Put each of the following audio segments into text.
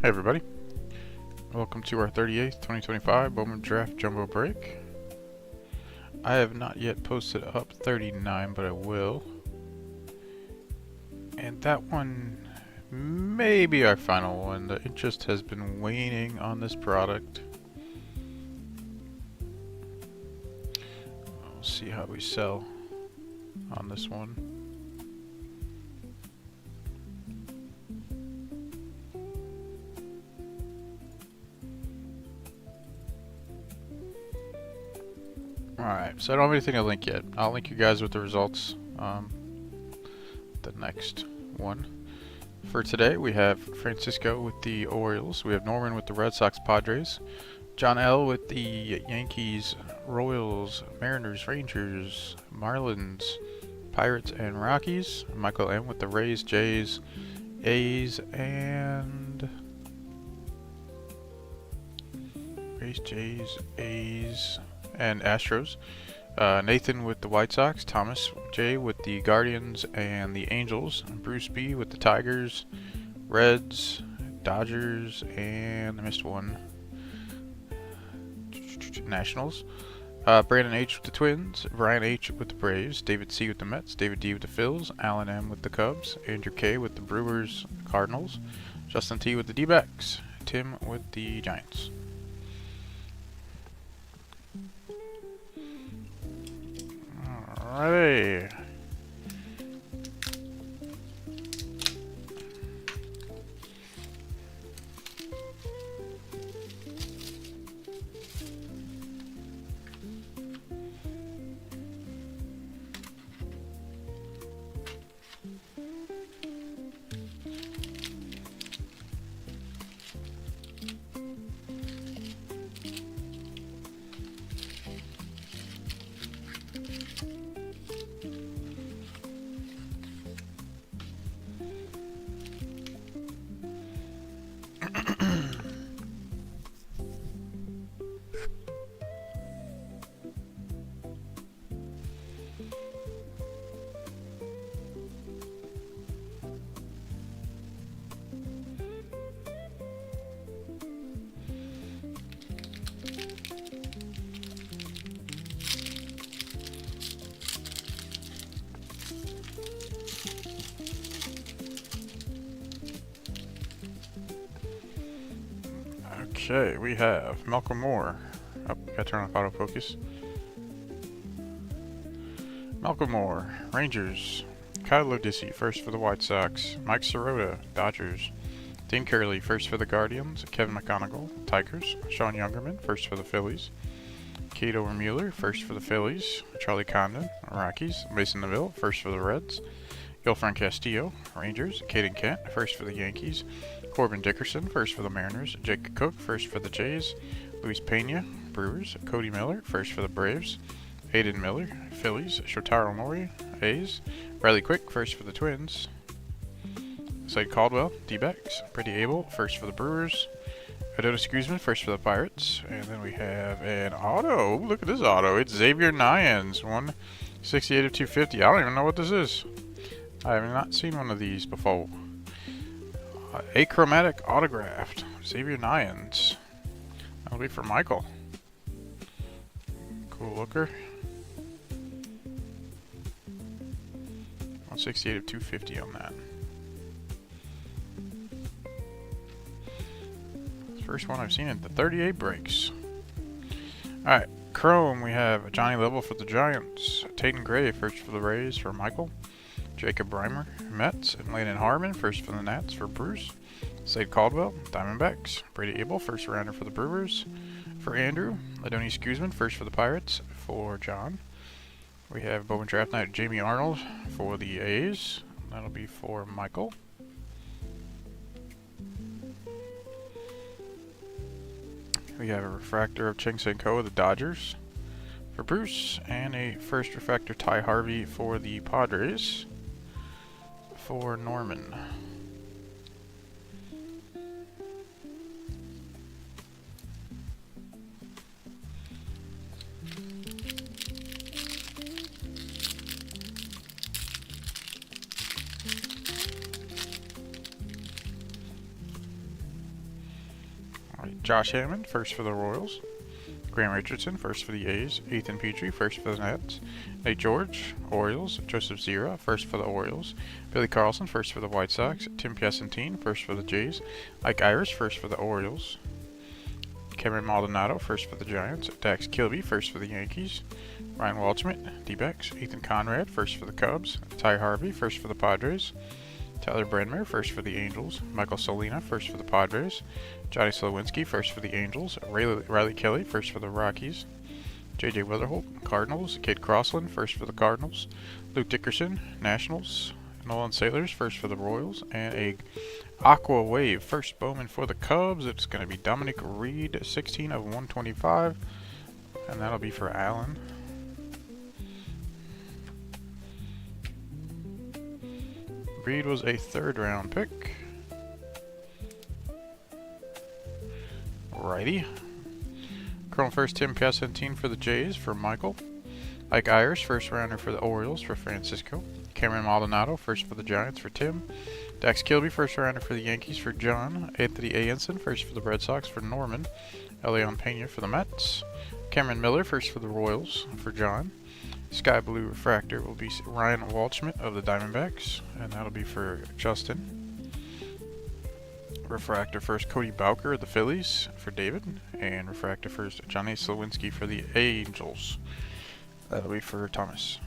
Hey everybody, welcome to our 38th 2025 Bowman Draft Jumbo Break. I have not yet posted up 39, but I will. And that one may be our final one. The interest has been waning on this product. We'll see how we sell on this one. Alright, so I don't have anything to link yet. I'll link you guys with the results the next one. For today, we have Francisco with the Orioles. We have Norman with the Red Sox Padres. John L. with the Yankees, Royals, Mariners, Rangers, Marlins, Pirates, and Rockies. Michael M. with the Rays, Jays, A's, and... and Astros. Nathan with the White Sox, Thomas J with the Guardians and the Angels, Bruce B with the Tigers, Reds, Dodgers, and I missed one, Nationals. Brandon H with the Twins, Brian H with the Braves, David C with the Mets, David D with the Phils, Alan M with the Cubs, Andrew K with the Brewers, Cardinals, Justin T with the D-backs, Tim with the Giants. Alrighty. Okay, we have Malcolm Moore. Oh, gotta turn off autofocus. Malcolm Moore, Rangers. Kyle Odisi, first for the White Sox. Mike Sirota, Dodgers. Dean Curley, first for the Guardians. Kevin McGonigal, Tigers. Sean Youngerman, first for the Phillies. Kate Overmueller, first for the Phillies. Charlie Condon, Rockies. Mason Neville, first for the Reds. Gilfran Castillo, Rangers. Caden Kent, first for the Yankees. Corbin Dickerson, first for the Mariners. Jake Cook, first for the Jays. Luis Pena, Brewers. Cody Miller, first for the Braves. Aiden Miller, Phillies. Shotaro Mori, A's. Riley Quick, first for the Twins. Slade Caldwell, D-backs. Pretty Able, first for the Brewers. Adonis Guzman, first for the Pirates. And then we have an auto. Look at this auto. It's Xavier Nyans, 168 of 250. I don't even know what this is. I have not seen one of these before. Achromatic autographed. Xavier Nyans. That'll be for Michael. Cool looker. 168 of 250 on that. First one I've seen in the 38 breaks. Alright, Chrome, we have Johnny Level for the Giants. Tatum Gray, first for the Rays for Michael. Jacob Reimer, Mets, and Landon Harmon, first for the Nats for Bruce. Slade Caldwell, Diamondbacks. Brady Abel, first rounder for the Brewers. For Andrew, Adonis Guzman, first for the Pirates. For John, we have Bowman Draft Night Jamie Arnold for the A's. That'll be for Michael. We have a refractor of Cheng Sen-ko of the Dodgers for Bruce, and a first refractor Ty Harvey for the Padres for Norman. Josh Hammond, first for the Royals. Graham Richardson, first for the A's. Ethan Petrie, first for the Nats. Nate George, Orioles. Joseph Zera, first for the Orioles. Billy Carlson, first for the White Sox. Tim Piacentine, first for the Jays. Mike Irish, first for the Orioles. Cameron Maldonado, first for the Giants. Dax Kilby, first for the Yankees. Ryan Waldschmidt, D-backs. Ethan Conrad, first for the Cubs. Ty Harvey, first for the Padres. Tyler Brandmere, first for the Angels. Michael Solina, first for the Padres. Johnny Slowinski, first for the Angels. Riley Kelly, first for the Rockies. J.J. Witherholt, Cardinals. Kid Crossland, first for the Cardinals. Luke Dickerson, Nationals. Nolan Sailors, first for the Royals. And a Aqua Wave, first Bowman for the Cubs. It's going to be Dominic Reed, 16 of 125. And that'll be for Allen. Reed was a third-round pick. Righty. Chrome first, Tim Piacentine for the Jays for Michael. Ike Irish, first-rounder for the Orioles for Francisco. Cameron Maldonado, first for the Giants for Tim. Dax Kilby, first-rounder for the Yankees for John. Anthony Ayenson, first for the Red Sox for Norman. Leon Pena for the Mets. Cameron Miller, first for the Royals for John. Sky Blue Refractor will be Ryan Waldschmidt of the Diamondbacks, and that'll be for Justin. Refractor first, Cody Bowker of the Phillies for David, and Refractor first, Johnny Slowinski for the Angels. That'll be for Thomas.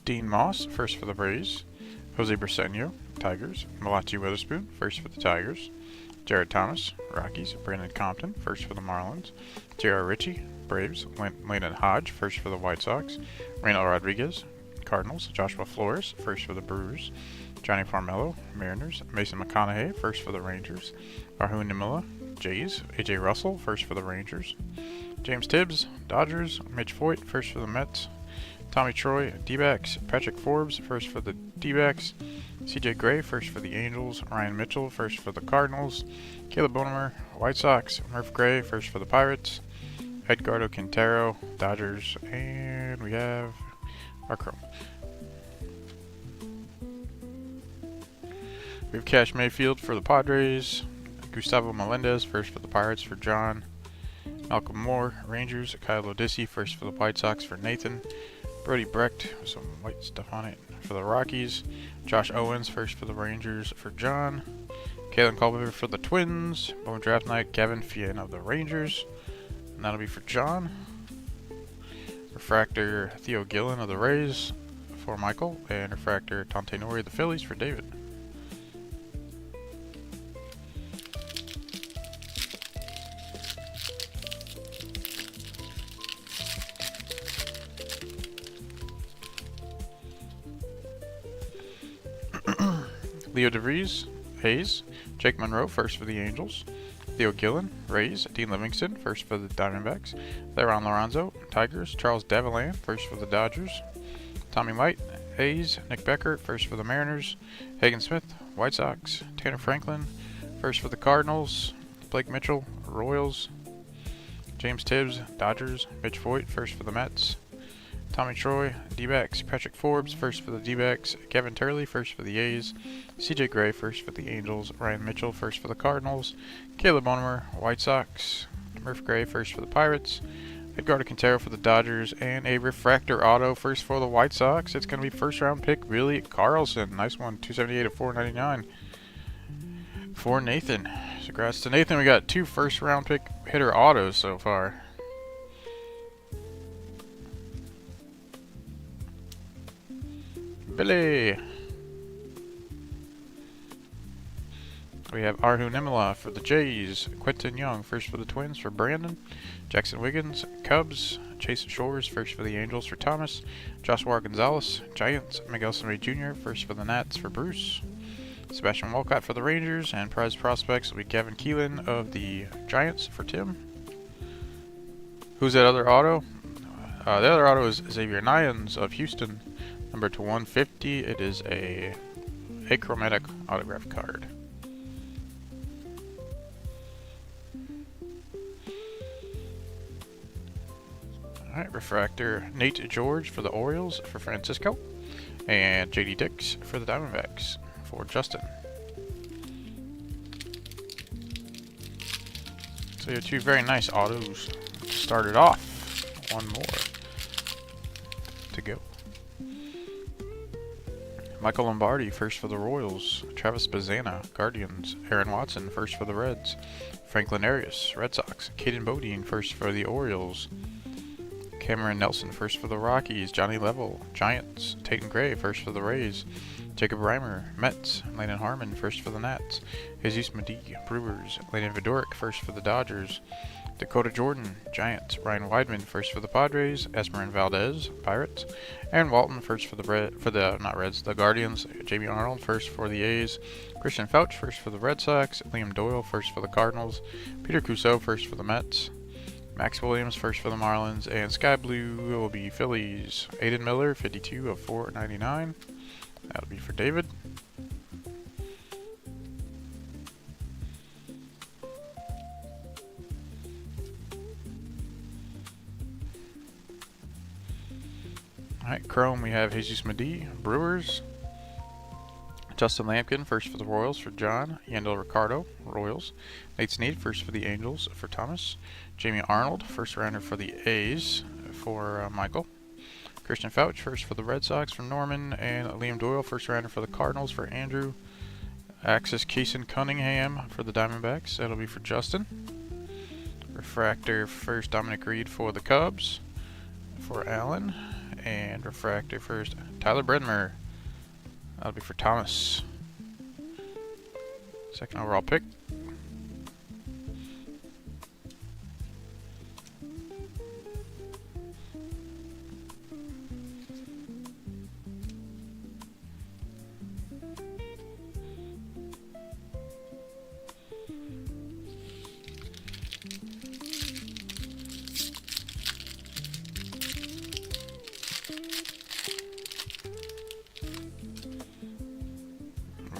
Dean Moss, first for the Braves. Jose Briseño, Tigers. Malachi Witherspoon, first for the Tigers. Jared Thomas, Rockies. Brandon Compton, first for the Marlins. J.R. Ritchie, Braves. Landon Hodge, first for the White Sox. Reynald Rodriguez, Cardinals. Joshua Flores, first for the Brewers. Johnny Farmello, Mariners. Mason McConaughey, first for the Rangers. Arjun Nimila, Jays. A.J. Russell, first for the Rangers. James Tibbs, Dodgers. Mitch Voigt, first for the Mets. Tommy Troy, D-backs. Patrick Forbes, first for the D-backs. C.J. Gray, first for the Angels. Ryan Mitchell, first for the Cardinals. Caleb Bonemer, White Sox. Murph Gray, first for the Pirates. Edgardo Quintero, Dodgers. And we have our Chrome. We have Cash Mayfield for the Padres. Gustavo Melendez, first for the Pirates for John. Malcolm Moore, Rangers. Kyle Odissi, first for the White Sox for Nathan. Brody Brecht, with some white stuff on it, for the Rockies. Josh Owens, first for the Rangers for John. Kalen Culver for the Twins. Bowman Draft Night, Kevin Fien of the Rangers. And that'll be for John. Refractor, Theo Gillen of the Rays for Michael. And Refractor, Tante Nori of the Phillies for David. Leo DeVries, Hayes. Jake Monroe, first for the Angels. Theo Gillen, Rays. Dean Livingston, first for the Diamondbacks. Theron Lorenzo, Tigers. Charles Davilan, first for the Dodgers. Tommy White, Hayes. Nick Becker, first for the Mariners. Hagen Smith, White Sox. Tanner Franklin, first for the Cardinals. Blake Mitchell, Royals. James Tibbs, Dodgers. Mitch Voigt, first for the Mets. Tommy Troy, D-backs. Patrick Forbes, first for the D-backs. Kevin Turley, first for the A's. C.J. Gray, first for the Angels. Ryan Mitchell, first for the Cardinals. Caleb Bonemer, White Sox. Murph Gray, first for the Pirates. Edgardo Quintero for the Dodgers. And a refractor auto, first for the White Sox. It's going to be first-round pick, Willie Carlson. Nice one, 278 of 499 for Nathan. So congrats to Nathan. We got 2 first-round pick hitter autos so far. Billy. We have Arjun Nimila for the Jays. Quentin Young, first for the Twins for Brandon. Jackson Wiggins, Cubs. Chase Shores, first for the Angels for Thomas. Joshua Gonzalez, Giants. Miguel Sanray Jr., first for the Nats for Bruce. Sebastian Walcott for the Rangers, and prize prospects will be Gavin Keelan of the Giants for Tim. Who's that other auto? The other auto is Xavier Nyans of Houston, number to 150. It is a achromatic autograph card. Alright, refractor Nate George for the Orioles for Francisco, and JD Dix for the Diamondbacks for Justin. So you have two very nice autos to start it off. One more to go. Michael Lombardi, first for the Royals. Travis Bazzana, Guardians. Aaron Watson, first for the Reds. Franklin Arias, Red Sox. Caden Bodine, first for the Orioles. Cameron Nelson, first for the Rockies. Johnny Level, Giants. Tatum Gray, first for the Rays. Jacob Reimer, Mets. Landon Harmon, first for the Nats. Jesus Medee, Brewers. Landon Vidoric, first for the Dodgers. Dakota Jordan, Giants. Ryan Weidman, first for the Padres. Esmerin Valdez, Pirates. Aaron Walton, first for the Guardians. Jamie Arnold, first for the A's. Christian Fouch, first for the Red Sox. Liam Doyle, first for the Cardinals. Peter Cusseau, first for the Mets. Max Williams, first for the Marlins. And Sky Blue will be Phillies. Aiden Miller, 52 of 499. That'll be for David. Alright, Chrome, we have Jesus Medee, Brewers. Justin Lampkin, first for the Royals for John. Yandel Ricardo, Royals. Nate Snead, first for the Angels for Thomas. Jamie Arnold, first rounder for the A's for Michael. Christian Fouch, first for the Red Sox for Norman. And Liam Doyle, first rounder for the Cardinals for Andrew. Axis Kaysen Cunningham for the Diamondbacks. That'll be for Justin. Refractor, first Dominic Reed for the Cubs for Alan. And refractor first, Tyler Bredmer. That'll be for Thomas. Second overall pick.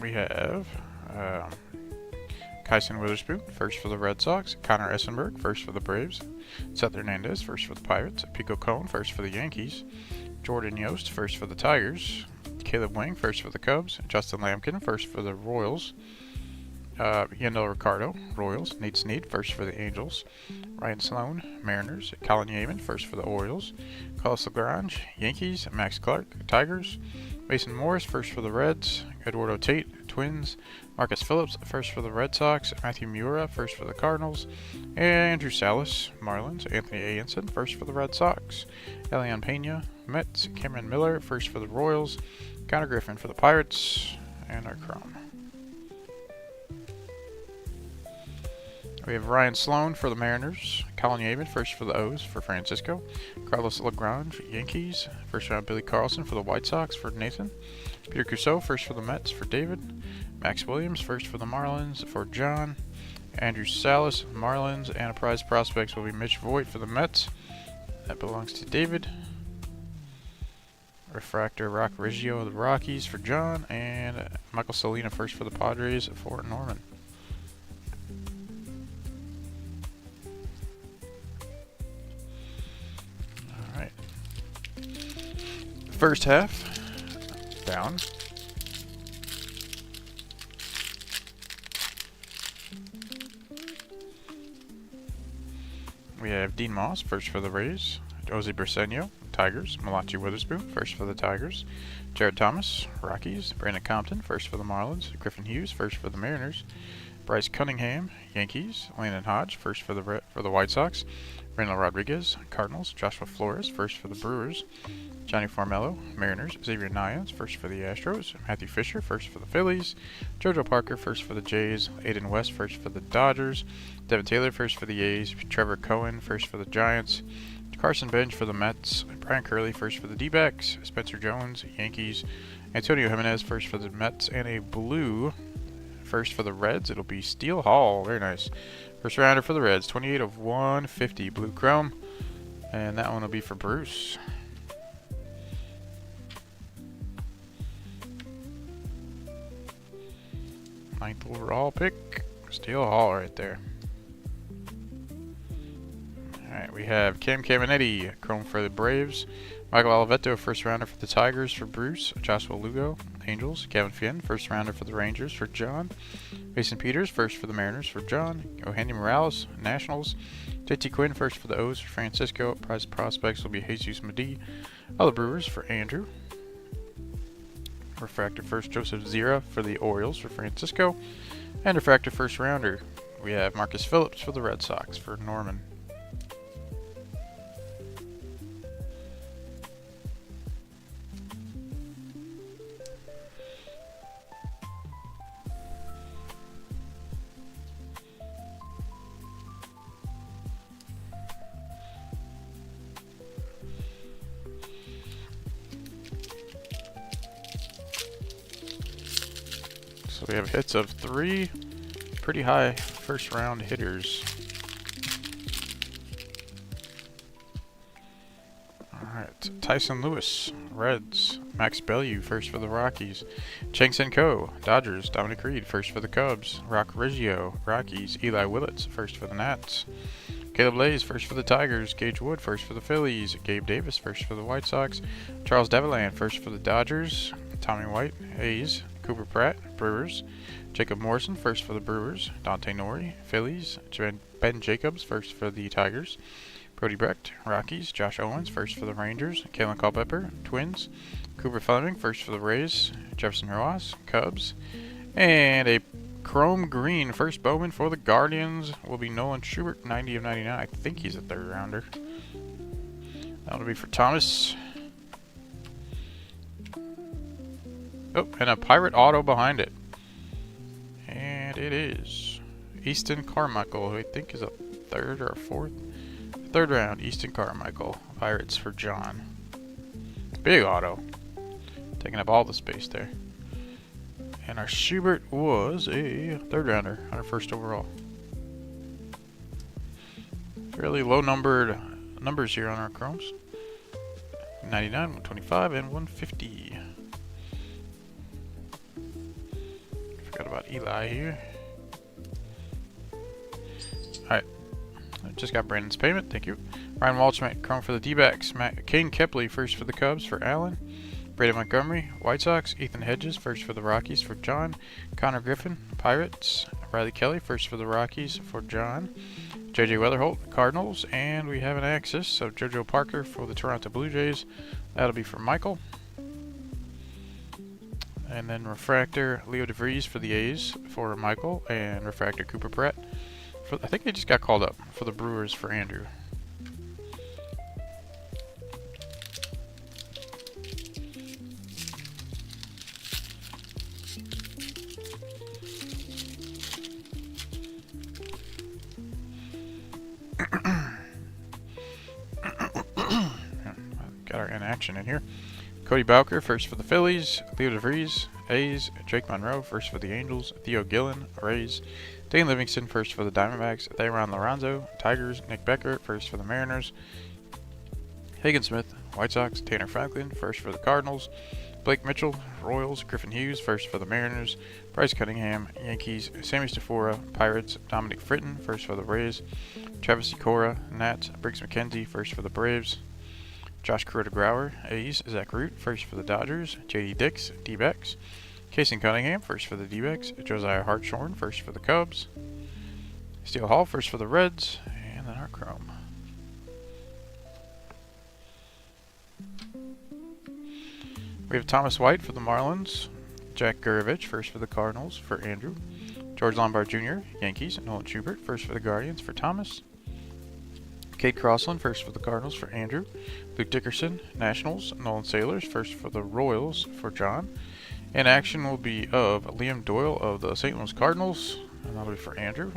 We have Kyson Witherspoon, first for the Red Sox. Connor Essenberg, first for the Braves. Seth Hernandez, first for the Pirates. Pico Cone, first for the Yankees. Jordan Yost, first for the Tigers. Caleb Wang, first for the Cubs. Justin Lampkin, first for the Royals. Yandel Ricardo, Royals. Nate Snead, first for the Angels. Ryan Sloan, Mariners. Colin Yeaman, first for the Orioles. Carlos Lagrange, Yankees. Max Clark, Tigers. Mason Morris, first for the Reds. Eduardo Tate, Twins. Marcus Phillips, first for the Red Sox. Matthew Miura, first for the Cardinals. And Andrew Salas, Marlins. Anthony Ayenson, first for the Red Sox. Elian Pena, Mets. Cameron Miller, first for the Royals. Connor Griffin for the Pirates. And our Chrome. We have Ryan Sloan for the Mariners. Colin Yeaman, first for the O's for Francisco. Carlos Lagrange, Yankees. First round Billy Carlson for the White Sox for Nathan. Peter Cusseau, first for the Mets for David. Max Williams, first for the Marlins for John. Andrew Salas, Marlins. And a prize prospects will be Mitch Voigt for the Mets. That belongs to David. Refractor Rock Riggio of the Rockies for John. And Michael Salina, first for the Padres for Norman. First half down. We have Dean Moss, first for the Rays. Josie Briseño, Tigers. Malachi Witherspoon, first for the Tigers. Jared Thomas, Rockies. Brandon Compton, first for the Marlins. Griffin Hughes, first for the Mariners. Bryce Cunningham, Yankees. Landon Hodge, first for the White Sox. Randall Rodriguez, Cardinals. Joshua Flores, first for the Brewers. Johnny Formello, Mariners. Xavier Nyans, first for the Astros. Matthew Fisher, first for the Phillies. JoJo Parker, first for the Jays. Aiden West, first for the Dodgers. Devin Taylor, first for the A's. Trevor Cohen, first for the Giants. Carson Bench for the Mets. Brian Curley first for the D-backs. Spencer Jones, Yankees. Antonio Jimenez first for the Mets. And a blue first for the Reds. It'll be Steele Hall. Very nice. First rounder for the Reds. 28 of 150. Blue chrome. And that one will be for Bruce. Ninth overall pick. Steele Hall right there. Alright, we have Cam Caminetti, chrome for the Braves. Michael Oliveto, first rounder for the Tigers for Bruce. Joshua Lugo, Angels. Kevin Finn, first rounder for the Rangers for John. Mason Peters, first for the Mariners for John. Eugenio Morales, Nationals. JT Quinn, first for the O's for Francisco. Prize prospects will be Jesus Medee. Other Brewers for Andrew. Refractor first, Joseph Zira for the Orioles for Francisco. And refractor first rounder, we have Marcus Phillips for the Red Sox for Norman. So we have hits of 3 pretty high first round hitters. Alright, Tyson Lewis, Reds. Max Bellew, first for the Rockies. Chang Sen Ko, Dodgers. Dominic Reed, first for the Cubs. Rock Riggio, Rockies. Eli Willits, first for the Nats. Caleb Lays, first for the Tigers. Gage Wood, first for the Phillies. Gabe Davis, first for the White Sox. Charles Deviland, first for the Dodgers. Tommy White, A's. Cooper Pratt, Brewers. Jacob Morrison, first for the Brewers. Dante Nori, Phillies. Ben Jacobs, first for the Tigers. Brody Brecht, Rockies. Josh Owens, first for the Rangers. Kalen Culpepper, Twins. Cooper Fleming, first for the Rays. Jefferson Rojas, Cubs. And a chrome green first Bowman for the Guardians will be Nolan Schubert, 90 of 99. I think he's a third rounder. That'll be for Thomas. Oh, and a Pirate auto behind it. And it is Easton Carmichael, who I think is a third or a fourth. Third round, Easton Carmichael. Pirates for John. Big auto. Taking up all the space there. And our Schubert was a third rounder, our first overall. Fairly low numbered numbers here on our chromes. 99, 125, and 150. Forgot about Eli here. Alright. I just got Brandon's payment. Thank you. Ryan Walshman, chrome for the D-backs. Kane Kepley, first for the Cubs for Allen. Brady Montgomery, White Sox. Ethan Hedges, first for the Rockies for John. Connor Griffin, Pirates. Riley Kelly, first for the Rockies for John. J.J. Weatherholt, Cardinals. And we have an axis of JoJo Parker for the Toronto Blue Jays. That'll be for Michael. And then refractor, Leo DeVries for the A's for Michael. And refractor, Cooper Pratt. I think he just got called up for the Brewers for Andrew. Got our inaction in here. Cody Bowker, first for the Phillies. Leo DeVries, A's. Jake Monroe, first for the Angels. Theo Gillen, Rays. Dane Livingston, first for the Diamondbacks. Theron Lorenzo, Tigers. Nick Becker, first for the Mariners. Hagen Smith, White Sox. Tanner Franklin, first for the Cardinals. Blake Mitchell, Royals. Griffin Hughes, first for the Mariners. Bryce Cunningham, Yankees. Sammy Stafora, Pirates. Dominic Fritton, first for the Rays. Travis Sikora, Nats. Briggs McKenzie, first for the Braves. Josh Kuroda-Grauer, A's. Zach Root, first for the Dodgers. J.D. Dix, D-backs. Casey Cunningham, first for the D-backs. Josiah Hartshorn, first for the Cubs. Steele Hall, first for the Reds. And then our chrome. We have Thomas White for the Marlins. Jack Gurevich, first for the Cardinals for Andrew. George Lombard Jr., Yankees. Nolan Schubert, first for the Guardians for Thomas. Kate Crossland, first for the Cardinals for Andrew. Luke Dickerson, Nationals. Nolan Sailors, first for the Royals for John. And action will be of Liam Doyle of the St. Louis Cardinals. And that'll be for Andrew.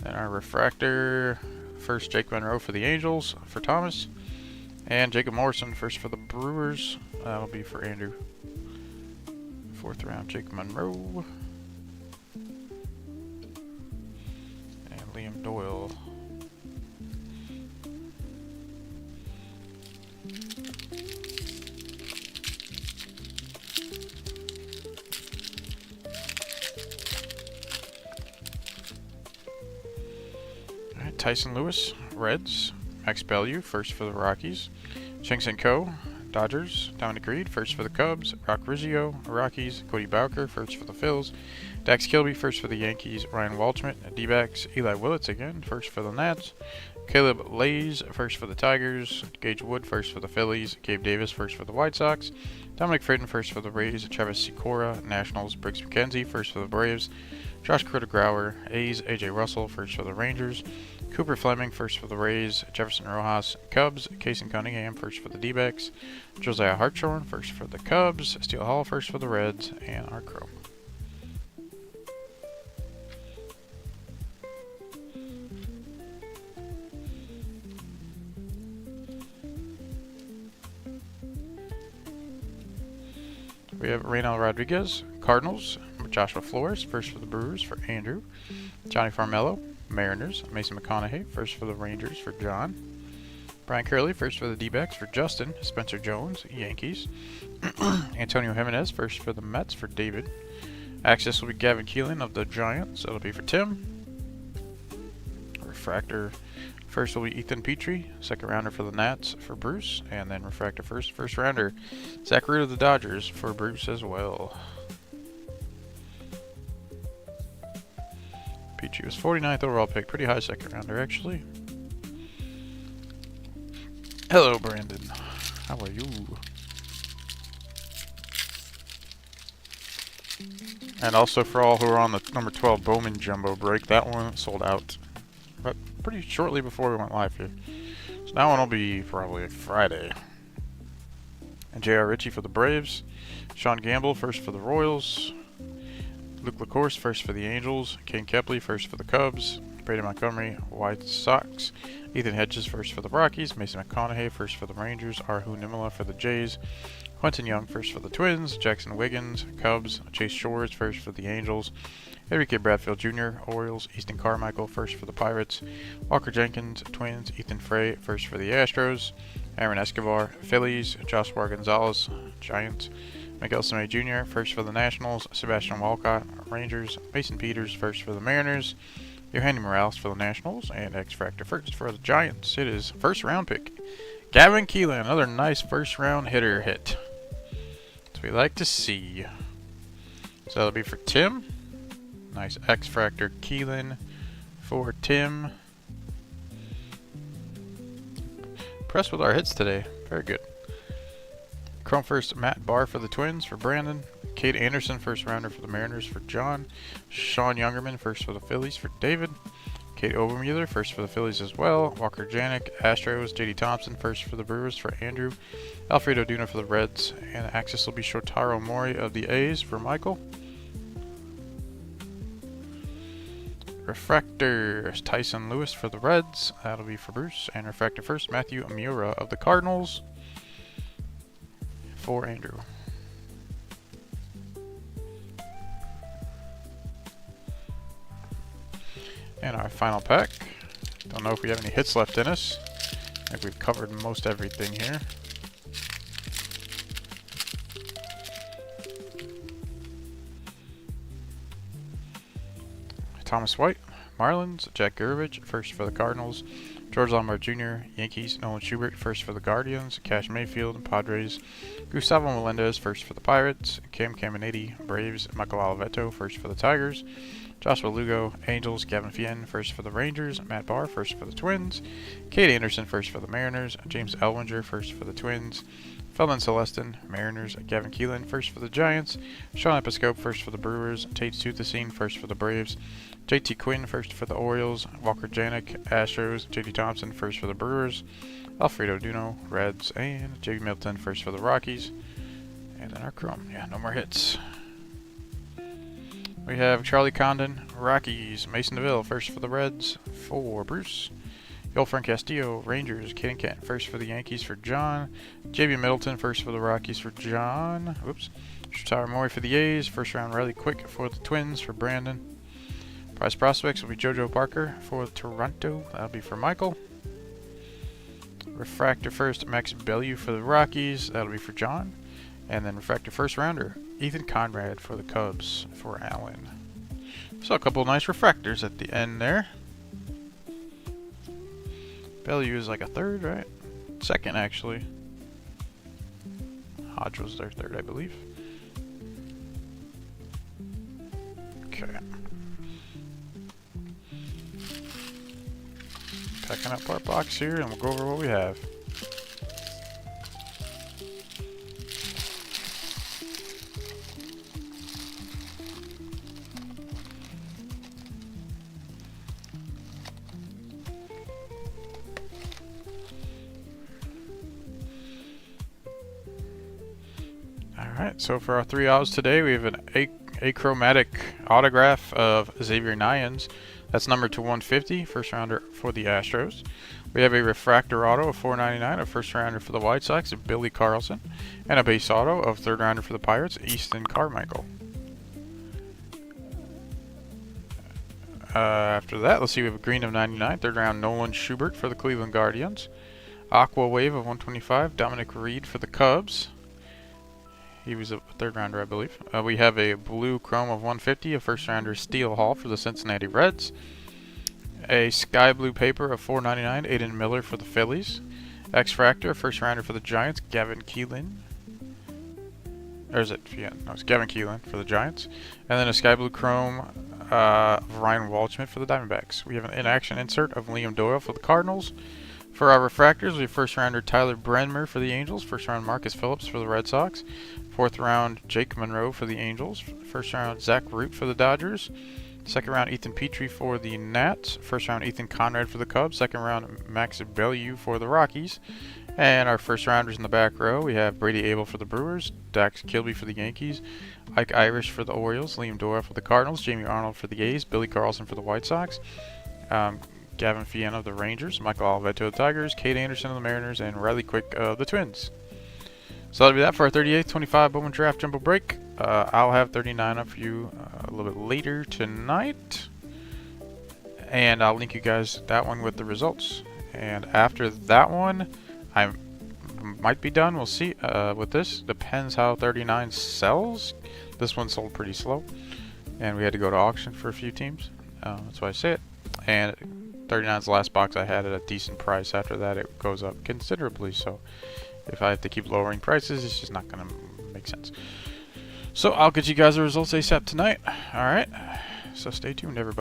Then our refractor, first Jake Monroe for the Angels for Thomas. And Jacob Morrison first for the Brewers. That'll be for Andrew. 4th round, Jacob Monroe. And Liam Doyle. Tyson Lewis, Reds. Max Bellew, first for the Rockies. Cheng Ko, Dodgers. Dominic Reed, first for the Cubs. Rock Rizzio, Rockies. Cody Bowker, first for the Phils. Dax Kilby, first for the Yankees. Ryan Waldschmidt, D-backs. Eli Willits again, first for the Nats. Caleb Lays, first for the Tigers. Gage Wood, first for the Phillies. Gabe Davis, first for the White Sox. Dominic Fritton, first for the Rays. Travis Sikora, Nationals. Briggs McKenzie, first for the Braves. Josh Critter-Grauer, A's. AJ Russell, first for the Rangers. Cooper Fleming, first for the Rays. Jefferson Rojas, Cubs. Casey Cunningham, first for the D-backs. Josiah Hartshorn, first for the Cubs. Steele Hall, first for the Reds. And our Chrome. We have Reynel Rodriguez, Cardinals. Joshua Flores, first for the Brewers for Andrew. Johnny Farmello, Mariners. Mason McConaughey, first for the Rangers for John. Brian Curley, first for the D-backs for Justin. Spencer Jones, Yankees. Antonio Jimenez, first for the Mets for David. Access will be Gavin Keelan of the Giants. That'll be for Tim. Refractor, first will be Ethan Petrie. Second rounder for the Nats for Bruce. And then refractor first rounder, Zach Root of the Dodgers for Bruce as well. Petrie was 49th overall pick. Pretty high second rounder, actually. Hello, Brandon. How are you? And also for all who are on the number 12 Bowman Jumbo break, that one sold out but pretty shortly before we went live here. So that one will be probably Friday. And J.R. Ritchie for the Braves. Sean Gamble, first for the Royals. Luke LaCourse, first for the Angels. Kane Kepley, first for the Cubs. Brady Montgomery, White Sox. Ethan Hedges, first for the Rockies. Mason McConaughey, first for the Rangers. Arhu Nimala for the Jays. Quentin Young, first for the Twins. Jackson Wiggins, Cubs. Chase Shores, first for the Angels. Enrique Bradfield Jr., Orioles. Easton Carmichael, first for the Pirates. Walker Jenkins, Twins. Ethan Frey, first for the Astros. Aaron Escobar, Phillies. Joshua Gonzalez, Giants. Miguel Samay Jr., first for the Nationals. Sebastian Walcott, Rangers. Mason Peters, first for the Mariners. Yohanny Morales for the Nationals. And X-Factor first for the Giants. It is first round pick. Gavin Keelan, another nice first round hitter hit. That's what we like to see. So that'll be for Tim. Nice X-Factor Keelan for Tim. Impressed with our hits today. Very good. Chrome first, Matt Barr for the Twins for Brandon. Kate Anderson, first rounder for the Mariners for John. Sean Youngerman, first for the Phillies for David. Kate Obermuller, first for the Phillies as well. Walker Janik, Astros. JD Thompson, first for the Brewers for Andrew. Alfredo Duna for the Reds. And access will be Shotaro Mori of the A's for Michael. Refractor, Tyson Lewis for the Reds. That'll be for Bruce. And refractor first, Matthew Amura of the Cardinals for Andrew. And our final pack. Don't know if we have any hits left in us. I think we've covered most everything here. Thomas White, Marlins. Jack Gurevich, first for the Cardinals. George Lombard Jr., Yankees. Nolan Schubert, first for the Guardians. Cash Mayfield, Padres. Gustavo Melendez, first for the Pirates. Cam Caminiti, Braves. Michael Oliveto, first for the Tigers. Joshua Lugo, Angels. Gavin Fien, first for the Rangers. Matt Barr, first for the Twins. Kate Anderson, first for the Mariners. James Elwinger, first for the Twins. Felton Celestin, Mariners. Gavin Keelan, first for the Giants. Sean Episcope, first for the Brewers. Tate Suthasine, first for the Braves. JT Quinn, first for the Orioles. Walker Janik, Astros. JD Thompson, first for the Brewers. Alfredo Duno, Reds. And JB Milton, first for the Rockies. And then our Chrome. Yeah, no more hits. We have Charlie Condon, Rockies, Mason DeVille, first for the Reds for Bruce. Yolfran Castillo, Rangers, Caden Kent, first for the Yankees for John. JB Middleton, first for the Rockies for John. Oops. Shotaro Mori for the A's, first round Riley Quick for the Twins for Brandon. Prize prospects will be JoJo Parker for Toronto, that'll be for Michael. Refractor first, Max Bellew for the Rockies, that'll be for John. And then refractor first rounder, Ethan Conrad for the Cubs for Alan. So a couple nice refractors at the end there. Bellew is like a third, right? Second, actually. Hodge was their third, I believe. Okay. Packing up our box here, and we'll go over what we have. Alright, so for our 3 autos today, we have an achromatic autograph of Xavier Nyans. That's numbered to 150, first rounder for the Astros. We have a refractor auto of $4.99, a first rounder for the White Sox of Billy Carlson, and a base auto of third rounder for the Pirates, Easton Carmichael. After that, let's see, we have a green of 99, third round Nolan Schubert for the Cleveland Guardians. Aqua Wave of 125, Dominic Reed for the Cubs. He was a third rounder, I believe. We have a blue chrome of 150, a first rounder Steele Hall for the Cincinnati Reds. A sky blue paper of $4.99, Aiden Miller for the Phillies. X-Fractor, a first rounder for the Giants, Gavin Keelan. Or is it? Yeah, no, it's Gavin Keelan for the Giants. And then a sky blue chrome of Ryan Waldschmidt for the Diamondbacks. We have an in-action insert of Liam Doyle for the Cardinals. For our refractors, we have first rounder Tyler Brenmer for the Angels, first round Marcus Phillips for the Red Sox, fourth round Jake Monroe for the Angels, first round Zach Root for the Dodgers, second round Ethan Petrie for the Nats, first round Ethan Conrad for the Cubs, second round Max Bellew for the Rockies, and our first rounders in the back row, we have Brady Abel for the Brewers, Dax Kilby for the Yankees, Ike Irish for the Orioles, Liam Doyle for the Cardinals, Jamie Arnold for the A's, Billy Carlson for the White Sox, Gavin Fiena of the Rangers, Michael Oliveto of the Tigers, Kate Anderson of the Mariners, and Riley Quick of the Twins. So that'll be that for our 38th 25 Bowman Draft Jumbo Break. I'll have 39 up for you a little bit later tonight. And I'll link you guys that one with the results. And after that one, I might be done. We'll see with this. Depends how 39 sells. This one sold pretty slow. And we had to go to auction for a few teams. That's why I say it. And 39's the last box I had at a decent price. After that, it goes up considerably. So if I have to keep lowering prices, it's just not going to make sense. So I'll get you guys the results ASAP tonight. Alright. So stay tuned, everybody.